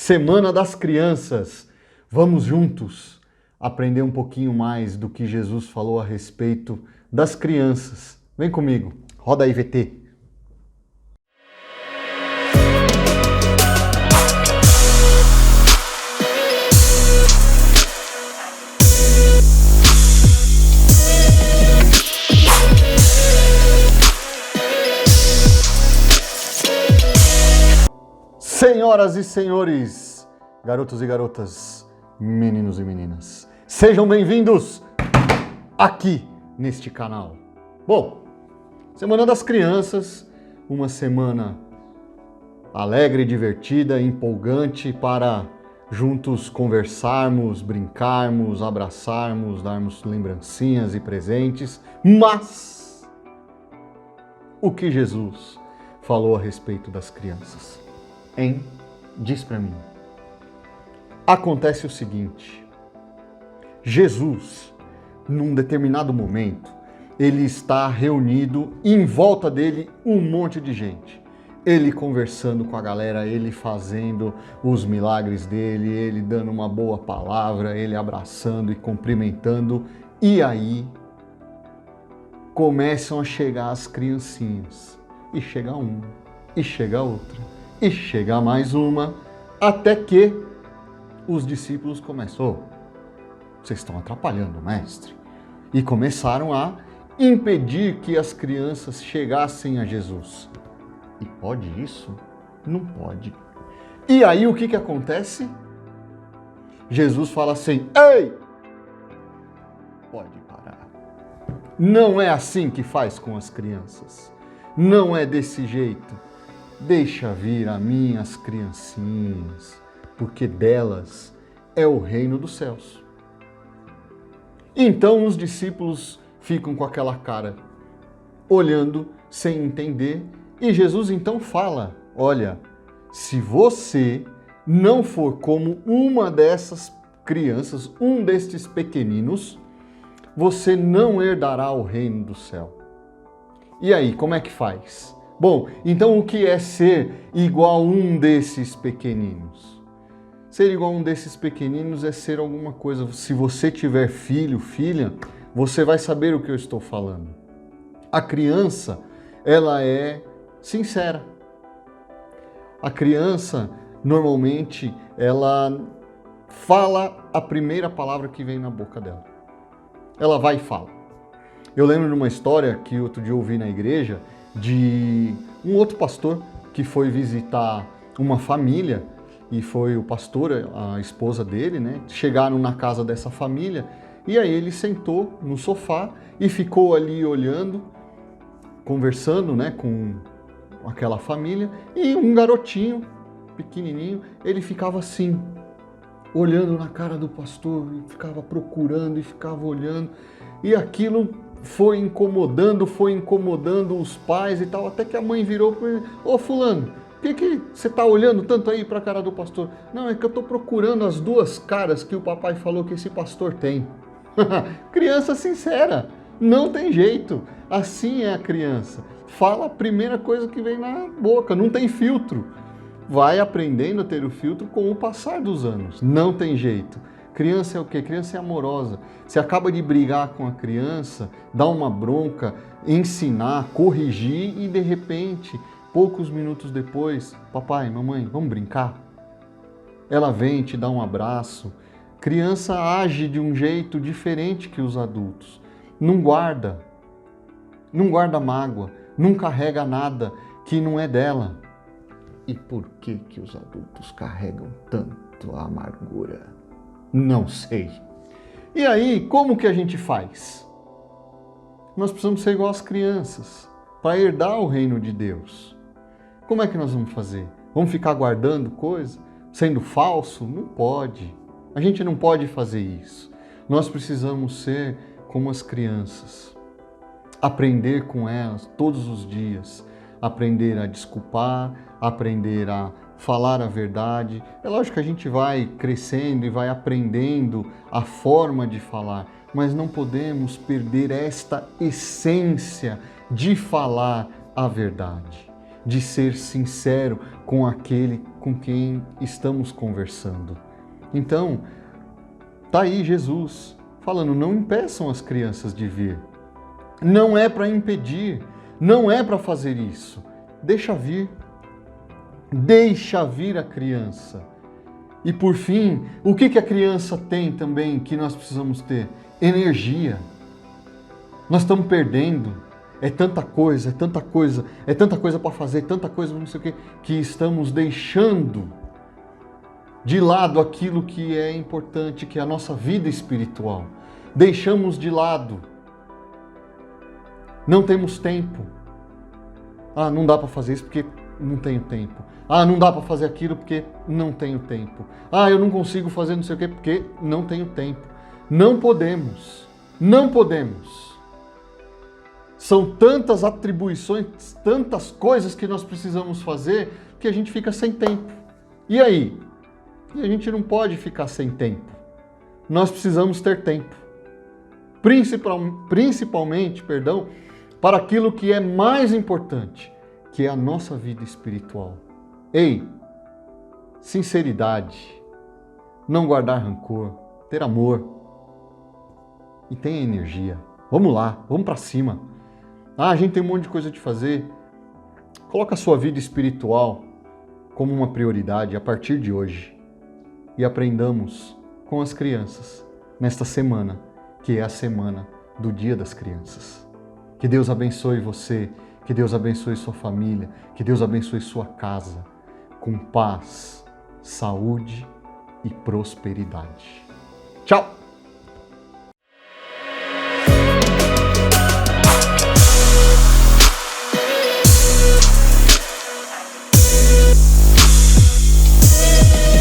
Semana das Crianças. Vamos juntos aprender um pouquinho mais do que Jesus falou a respeito das crianças. Vem comigo, roda aí, VT. Senhoras e senhores, garotos e garotas, meninos e meninas, sejam bem-vindos aqui neste canal. Bom, Semana das Crianças, uma semana alegre, divertida, empolgante para juntos conversarmos, brincarmos, abraçarmos, darmos lembrancinhas e presentes, mas o que Jesus falou a respeito das crianças? Hein? Diz para mim. Acontece o seguinte, Jesus, num determinado momento, ele está reunido e em volta dele um monte de gente. Ele conversando com a galera, ele fazendo os milagres dele, ele dando uma boa palavra, ele abraçando e cumprimentando. E aí começam a chegar as criancinhas. E chega uma, e chega outra. E chega mais uma, até que os discípulos começam, vocês estão atrapalhando o mestre. E começaram a impedir que as crianças chegassem a Jesus. E pode isso? Não pode. E aí o que acontece? Jesus fala assim, ei! Pode parar. Não é assim que faz com as crianças. Não é desse jeito. Deixa vir a mim as criancinhas, porque delas é o reino dos céus. Então os discípulos ficam com aquela cara, olhando, sem entender, e Jesus então fala, olha, se você não for como uma dessas crianças, um destes pequeninos, você não herdará o reino do céu. E aí, como é que faz? Bom, então o que é ser igual a um desses pequeninos? Ser igual a um desses pequeninos é ser alguma coisa. Se você tiver filho, filha, você vai saber o que eu estou falando. A criança, ela é sincera. A criança, normalmente, ela fala a primeira palavra que vem na boca dela. Ela vai e fala. Eu lembro de uma história que outro dia eu ouvi na igreja, de um outro pastor que foi visitar uma família e foi o pastor, a esposa dele, né? Chegaram na casa dessa família e aí ele sentou no sofá e ficou ali olhando, conversando, né, com aquela família e um garotinho pequenininho, ele ficava assim, olhando na cara do pastor e ficava procurando e ficava olhando e aquilo foi incomodando os pais e tal, até que a mãe virou para ele, ô fulano, por que você está olhando tanto aí para a cara do pastor? Não, é que eu estou procurando as duas caras que o papai falou que esse pastor tem. Criança sincera, não tem jeito, assim é a criança. Fala a primeira coisa que vem na boca, não tem filtro. Vai aprendendo a ter o filtro com o passar dos anos, não tem jeito. Criança é o quê? Criança é amorosa. Você acaba de brigar com a criança, dar uma bronca, ensinar, corrigir e de repente, poucos minutos depois, papai, mamãe, vamos brincar? Ela vem te dá um abraço. Criança age de um jeito diferente que os adultos. Não guarda mágoa, não carrega nada que não é dela. E por que os adultos carregam tanto a amargura? Não sei. E aí, como que a gente faz? Nós precisamos ser igual às crianças, para herdar o reino de Deus. Como é que nós vamos fazer? Vamos ficar guardando coisa? Sendo falso? Não pode. A gente não pode fazer isso. Nós precisamos ser como as crianças. Aprender com elas todos os dias. Aprender a desculpar, aprender a falar a verdade. É lógico que a gente vai crescendo e vai aprendendo a forma de falar, mas não podemos perder esta essência de falar a verdade. de ser sincero com aquele com quem estamos conversando. Então, tá aí Jesus falando, não impeçam as crianças de vir. Não é para impedir, não é para fazer isso. Deixa vir. Deixa vir a criança. E por fim, o que a criança tem também que nós precisamos ter? Energia. Nós estamos perdendo. É tanta coisa para fazer, tanta coisa, não sei o quê, que estamos deixando de lado aquilo que é importante, que é a nossa vida espiritual. Deixamos de lado. Não temos tempo. Ah, não dá para fazer isso porque não tenho tempo. Ah, não dá para fazer aquilo porque não tenho tempo. Ah, eu não consigo fazer não sei o quê porque não tenho tempo. Não podemos. Não podemos. São tantas atribuições, tantas coisas que nós precisamos fazer que a gente fica sem tempo. E aí? E a gente não pode ficar sem tempo. Nós precisamos ter tempo. Principalmente, para aquilo que é mais importante, que é a nossa vida espiritual. Ei, sinceridade, não guardar rancor, ter amor e tenha energia. Vamos lá, vamos para cima. Ah, a gente tem um monte de coisa de fazer. Coloca a sua vida espiritual como uma prioridade a partir de hoje e aprendamos com as crianças nesta semana, que é a semana do Dia das Crianças. Que Deus abençoe você, que Deus abençoe sua família, que Deus abençoe sua casa, com paz, saúde e prosperidade. Tchau!